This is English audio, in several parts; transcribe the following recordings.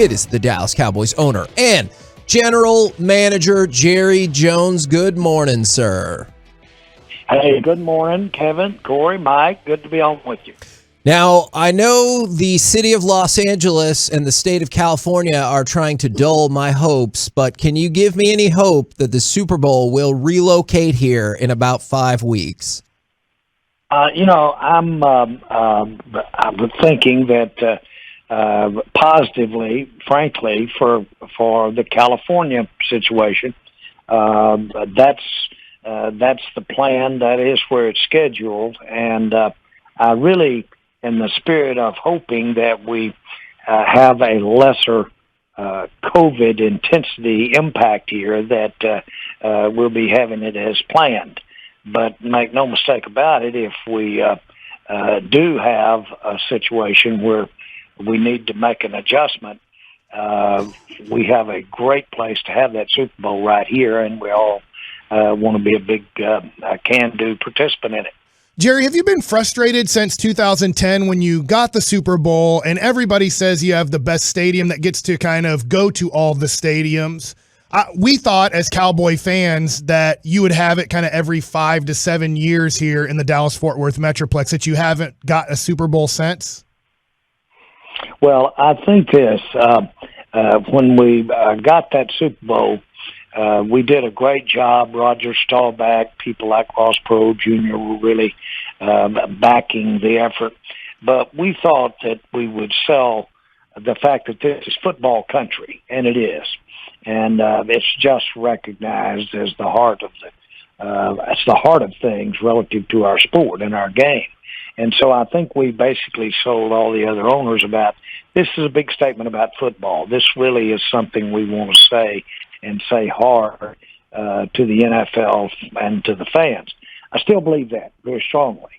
It is the Dallas Cowboys owner and general manager, Jerry Jones. Good morning, sir. Hey, good morning, Kevin, Corey, Mike. Good to be on with you. Now, I know the city of Los Angeles and the state of California are trying to dull my hopes, but can you give me any hope that the Super Bowl will relocate here in about 5 weeks? I'm thinking that positively, frankly, for the California situation, that's the plan. That is where it's scheduled, and I really, in the spirit of hoping that we have a lesser COVID intensity impact here, that we'll be having it as planned. But make no mistake about it, if we do have a situation where we need to make an adjustment, we have a great place to have that Super Bowl right here, and we all want to be a big can-do participant in it. Jerry, have you been frustrated since 2010 when you got the Super Bowl and everybody says you have the best stadium that gets to kind of go to all the stadiums? We thought as Cowboy fans that you would have it kind of every 5 to 7 years here in the Dallas-Fort Worth Metroplex, that you haven't got a Super Bowl since? Well, I think this. When we got that Super Bowl, we did a great job. Roger Staubach, people like Ross Perot Jr. were really backing the effort. But we thought that we would sell the fact that this is football country, and it is. And it's just recognized as the heart of it's the heart of things relative to our sport and our game. And so I think we basically sold all the other owners about, this is a big statement about football. This really is something we want to say and say hard to the NFL and to the fans. I still believe that very strongly.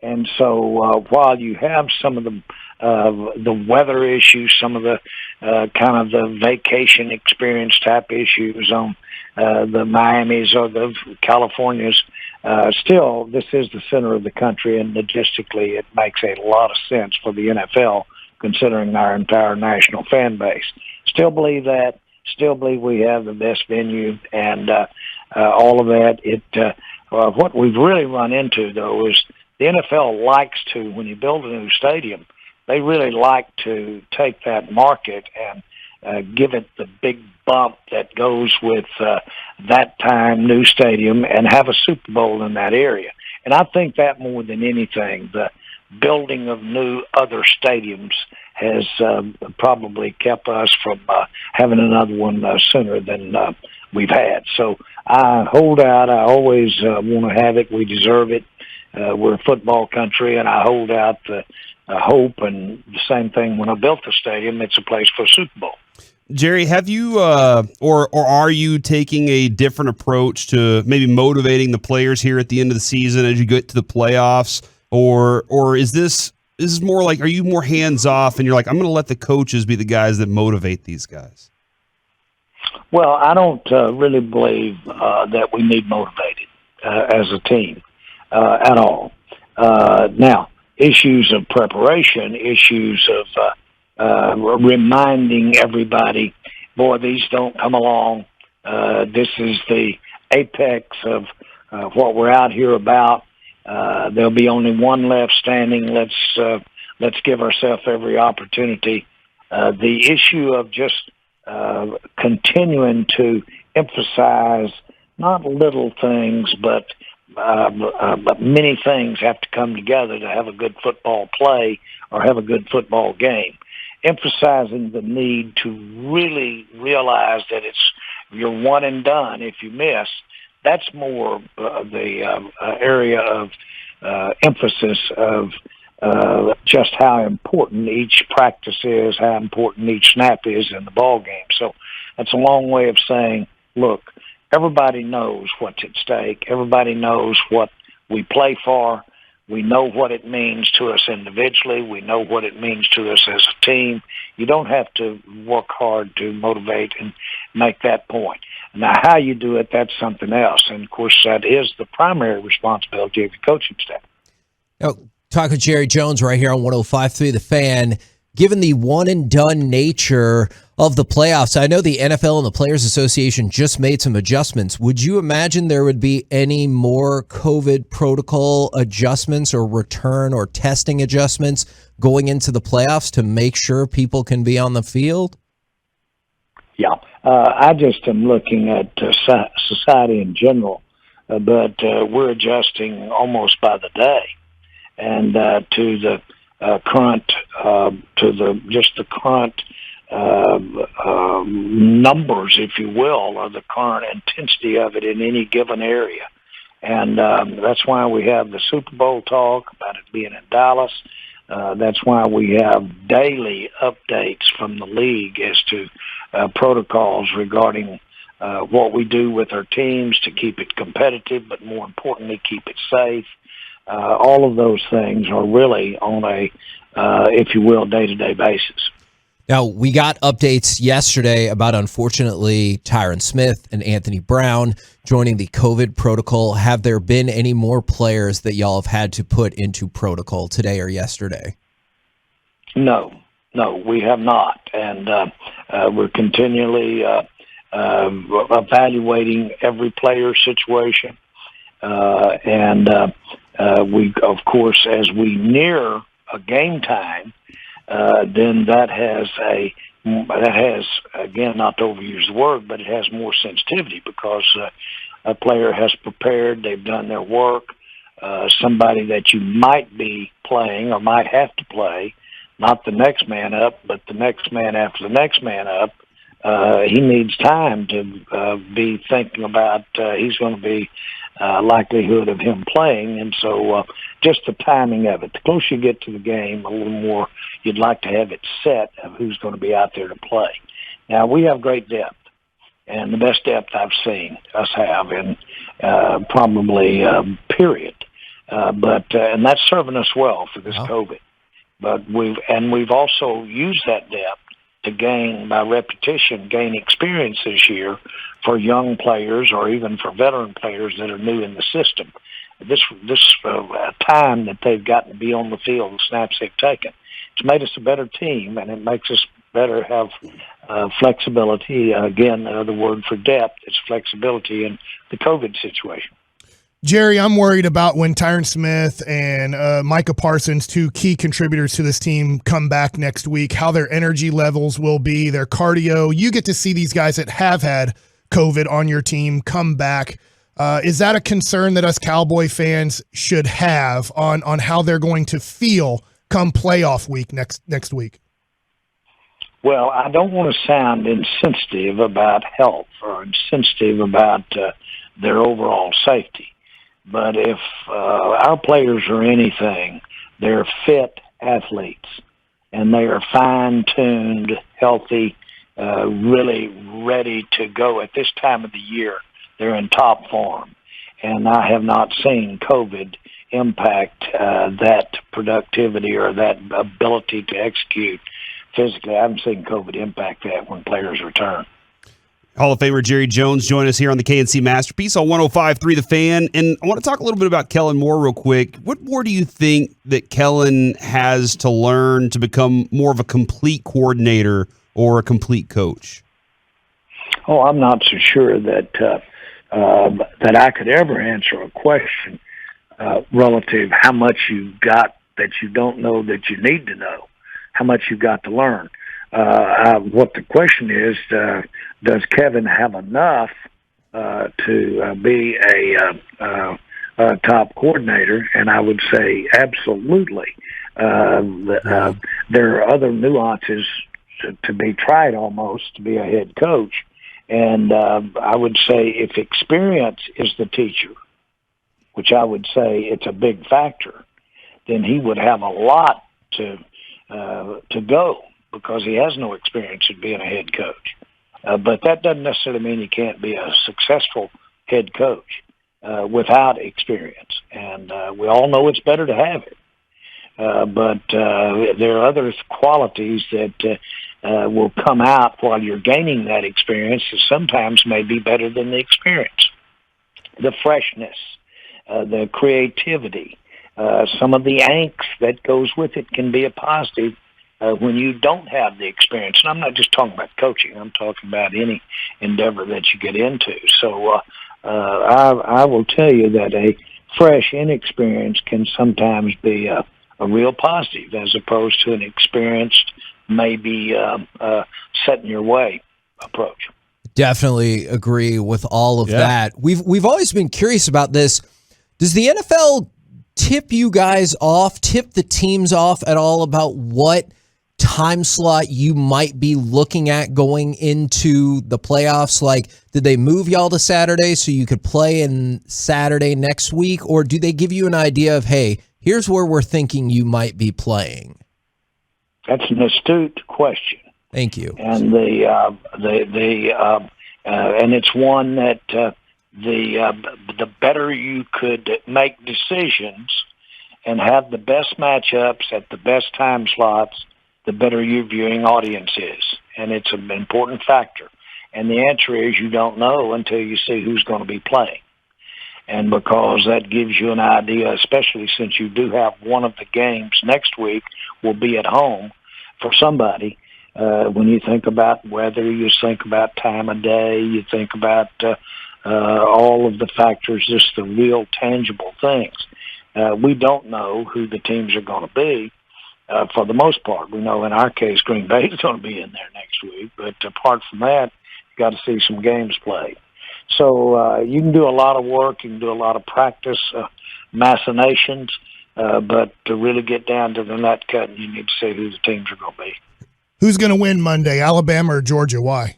And so while you have some of the weather issues, some of the kind of the vacation experience type issues on the Miamis or the Californias, still this is the center of the country, and logistically it makes a lot of sense for the NFL considering our entire national fan base. Still believe that. Still believe we have the best venue and all of that. What we've really run into, though, is the NFL likes to, when you build a new stadium, they really like to take that market and give it the big bump that goes with that time new stadium and have a Super Bowl in that area. And I think that more than anything, the building of new other stadiums has probably kept us from having another one sooner than we've had. So I hold out. I always want to have it. We deserve it. We're a football country, and I hold out the hope. And the same thing when I built the stadium, it's a place for a Super Bowl. Jerry, have you or are you taking a different approach to maybe motivating the players here at the end of the season as you get to the playoffs? Or is this more like, are you more hands-off and you're like, I'm going to let the coaches be the guys that motivate these guys? Well, I don't really believe that we need motivated as a team at all. Now, issues of preparation, issues of reminding everybody, boy, these don't come along. This is the apex of what we're out here about. There'll be only one left standing. Let's give ourselves every opportunity. The issue of just continuing to emphasize not little things, but many things have to come together to have a good football play or have a good football game. Emphasizing the need to really realize that you're one and done if you miss. That's more the area of emphasis of just how important each practice is, how important each snap is in the ball game. So that's a long way of saying, look, everybody knows what's at stake. Everybody knows what we play for. We know what it means to us individually. We know what it means to us as a team. You don't have to work hard to motivate and make that point. Now, how you do it, that's something else. And, of course, that is the primary responsibility of the coaching staff. Talking to Jerry Jones right here on 105.3 The Fan. Given the one-and-done nature of the playoffs. I know the NFL and the Players Association just made some adjustments. Would you imagine there would be any more COVID protocol adjustments or return or testing adjustments going into the playoffs to make sure people can be on the field? Yeah, I just am looking at society in general, but we're adjusting almost by the day, and to the current, the current numbers, if you will, or the current intensity of it in any given area. And that's why we have the Super Bowl talk about it being in Dallas. That's why we have daily updates from the league as to protocols regarding what we do with our teams to keep it competitive, but more importantly, keep it safe. All of those things are really on a, if you will, day-to-day basis. Now, we got updates yesterday about, unfortunately, Tyron Smith and Anthony Brown joining the COVID protocol. Have there been any more players that y'all have had to put into protocol today or yesterday? No, we have not. And we're continually evaluating every player's situation. And we, of course, as we near a game time, then that has again, not to overuse the word, but it has more sensitivity because a player has prepared, they've done their work. Somebody that you might be playing or might have to play, not the next man up, but the next man after the next man up, he needs time to be thinking about he's going to be likelihood of him playing. And so just the timing of it, the closer you get to the game, a little more you'd like to have it set of who's going to be out there to play. Now, we have great depth, and the best depth I've seen us have in probably period. And that's serving us well for this COVID. But we've also used that depth to gain, by repetition, gain experience this year for young players or even for veteran players that are new in the system. This time that they've gotten to be on the field, the snaps they've taken, it's made us a better team, and it makes us better have flexibility. Again, another word for depth is flexibility in the COVID situation. Jerry, I'm worried about when Tyron Smith and Micah Parsons, two key contributors to this team, come back next week, how their energy levels will be, their cardio. You get to see these guys that have had COVID on your team come back. Is that a concern that us Cowboy fans should have on how they're going to feel come playoff week next week? Well, I don't want to sound insensitive about health or insensitive about their overall safety. But if our players are anything, they're fit athletes, and they are fine-tuned, healthy, really ready to go at this time of the year. They're in top form, and I have not seen COVID impact that productivity or that ability to execute physically. I haven't seen COVID impact that when players return. Hall of Famer Jerry Jones join us here on the KNC Masterpiece on 105.3 The Fan. And I want to talk a little bit about Kellen Moore real quick. What more do you think that Kellen has to learn to become more of a complete coordinator or a complete coach? Oh, I'm not so sure that I could ever answer a question relative how much you've got that you don't know that you need to know, how much you've got to learn. What the question is, does Kevin have enough to be a top coordinator? And I would say absolutely. There are other nuances to be tried almost to be a head coach. And I would say if experience is the teacher, which I would say it's a big factor, then he would have a lot to go, because he has no experience in being a head coach. But that doesn't necessarily mean he can't be a successful head coach without experience. And we all know it's better to have it. But there are other qualities that will come out while you're gaining that experience that sometimes may be better than the experience. The freshness, the creativity, some of the angst that goes with it can be a positive when you don't have the experience. And I'm not just talking about coaching. I'm talking about any endeavor that you get into. So I will tell you that a fresh inexperience can sometimes be a real positive as opposed to an experienced, maybe set in your way approach. Definitely agree with all of that. We've always been curious about this. Does the NFL tip you guys off, tip the teams off at all about what time slot you might be looking at going into the playoffs? Like, did they move y'all to Saturday so you could play in Saturday next week? Or do they give you an idea of, hey, here's where we're thinking you might be playing? That's an astute question. Thank you. And and it's one that the better you could make decisions and have the best matchups at the best time slots, the better your viewing audience is. And it's an important factor. And the answer is you don't know until you see who's going to be playing. And because that gives you an idea, especially since you do have one of the games next week will be at home for somebody. When you think about weather, you think about time of day, you think about all of the factors, just the real tangible things. We don't know who the teams are going to be for the most part. We know in our case Green Bay is going to be in there next week, but apart from that, you got to see some games played. So you can do a lot of work, you can do a lot of practice, machinations, but to really get down to the nut cut, you need to see who the teams are going to be. Who's going to win Monday, Alabama or Georgia? Why?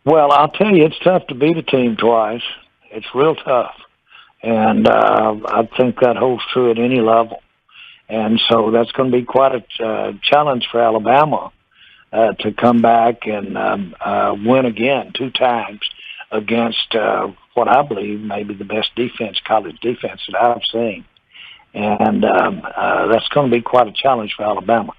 Well, I'll tell you, it's tough to beat a team twice. It's real tough. And I think that holds true at any level. And so that's going to be quite a challenge for Alabama to come back and win again 2 times against what I believe may be the best defense, college defense that I've seen. And that's going to be quite a challenge for Alabama.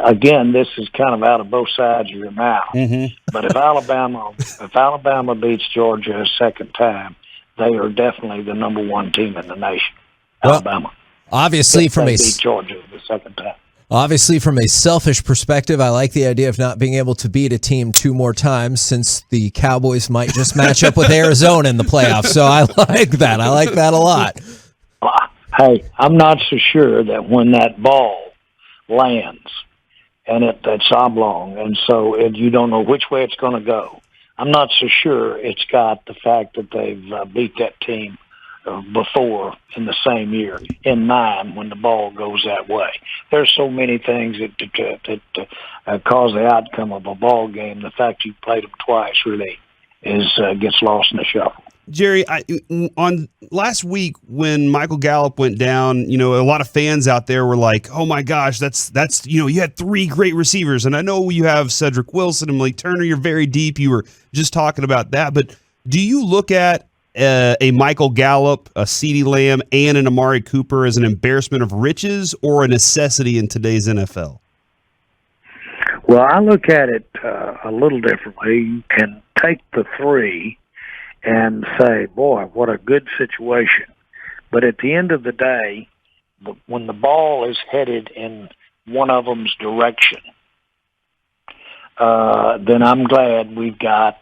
Again, this is kind of out of both sides of your mouth. Mm-hmm. But if Alabama beats Georgia a second time, they are definitely the number 1 team in the nation. Well, Alabama. Obviously, if from they beat Georgia the second time. Obviously, from a selfish perspective, I like the idea of not being able to beat a team 2 more times, since the Cowboys might just match up with Arizona in the playoffs. So I like that. I like that a lot. Hey, I'm not so sure that when that ball lands and it's oblong, and so you don't know which way it's going to go. I'm not so sure it's got the fact that they've beat that team before in the same year in mind when the ball goes that way. There's so many things that cause the outcome of a ball game. The fact you played them twice really gets lost in the shuffle. Jerry, on last week when Michael Gallup went down, a lot of fans out there were like, "Oh my gosh, that's you had 3 great receivers," and I know you have Cedric Wilson and Malik Turner. You're very deep. You were just talking about that, but do you look at a Michael Gallup, a CeeDee Lamb, and an Amari Cooper as an embarrassment of riches or a necessity in today's NFL? Well, I look at it a little differently. You can take the 3 and say, boy, what a good situation. But at the end of the day, when the ball is headed in one of them's direction, then I'm glad we've got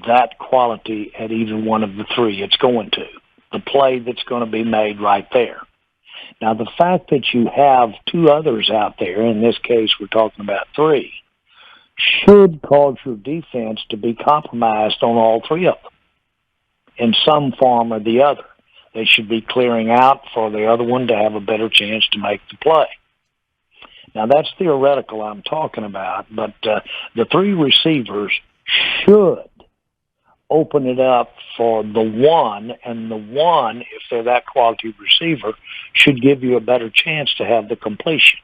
that quality at either one of the 3 it's going to. The play that's going to be made right there. Now, the fact that you have 2 others out there, in this case we're talking about 3, should cause your defense to be compromised on all 3 of them in some form or the other. They should be clearing out for the other one to have a better chance to make the play. Now, that's theoretical I'm talking about, but the 3 receivers should open it up for the one, and the one, if they're that quality receiver, should give you a better chance to have the completion.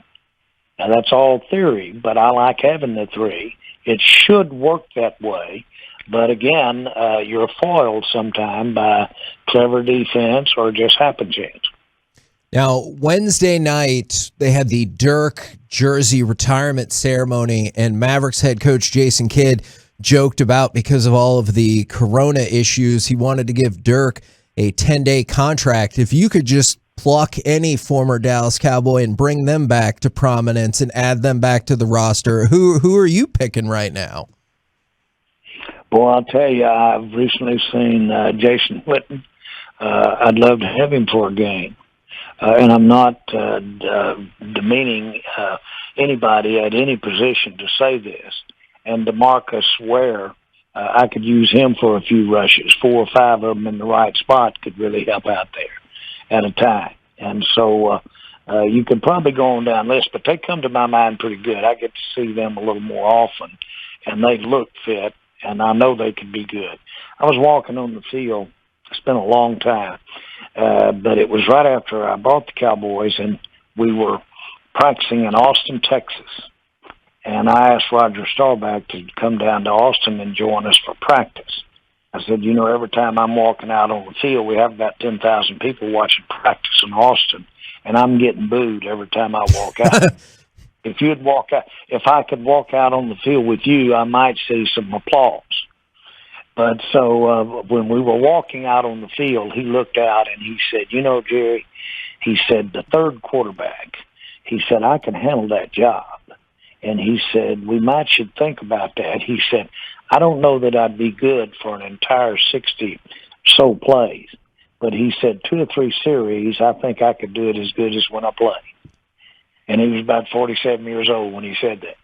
Now, that's all theory, but I like having the 3. It should work that way. But again, you're foiled sometime by clever defense or just happen chance. Now, Wednesday night, they had the Dirk jersey retirement ceremony, and Mavericks head coach Jason Kidd joked about, because of all of the corona issues, he wanted to give Dirk a 10-day contract. If you could just pluck any former Dallas Cowboy and bring them back to prominence and add them back to the roster, who are you picking right now? Well, I'll tell you, I've recently seen Jason Witten. I'd love to have him for a game. And I'm not demeaning anybody at any position to say this. And DeMarcus Ware, I could use him for a few rushes. 4 or 5 of them in the right spot could really help out there at a time. And so you could probably go on down the list, but they come to my mind pretty good. I get to see them a little more often, and they look fit, and I know they can be good. I was walking on the field. It's been a long time, but it was right after I bought the Cowboys, and we were practicing in Austin, Texas. And I asked Roger Staubach to come down to Austin and join us for practice. I said, every time I'm walking out on the field, we have about 10,000 people watching practice in Austin, and I'm getting booed every time I walk out. If I could walk out on the field with you, I might see some applause. But so when we were walking out on the field, he looked out and he said, Jerry, he said, the third quarterback, he said, I can handle that job. And he said, we should think about that. He said, I don't know that I'd be good for an entire 60 so plays. But he said 2 to 3 series, I think I could do it as good as when I play. And he was about 47 years old when he said that.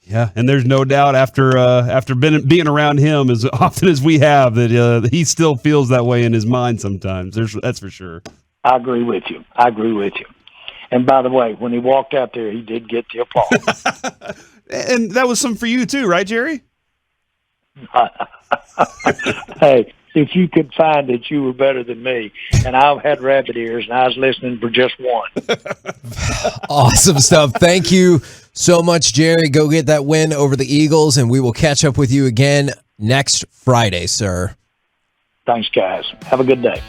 Yeah, and there's no doubt after being around him as often as we have that he still feels that way in his mind sometimes. That's for sure. I agree with you. And by the way, when he walked out there, he did get the applause. And that was something for you too, right, Jerry? Hey, if you could find that you were better than me, and I had rabbit ears, and I was listening for just one. Awesome stuff. Thank you so much, Jerry. Go get that win over the Eagles, and we will catch up with you again next Friday, sir. Thanks, guys. Have a good day.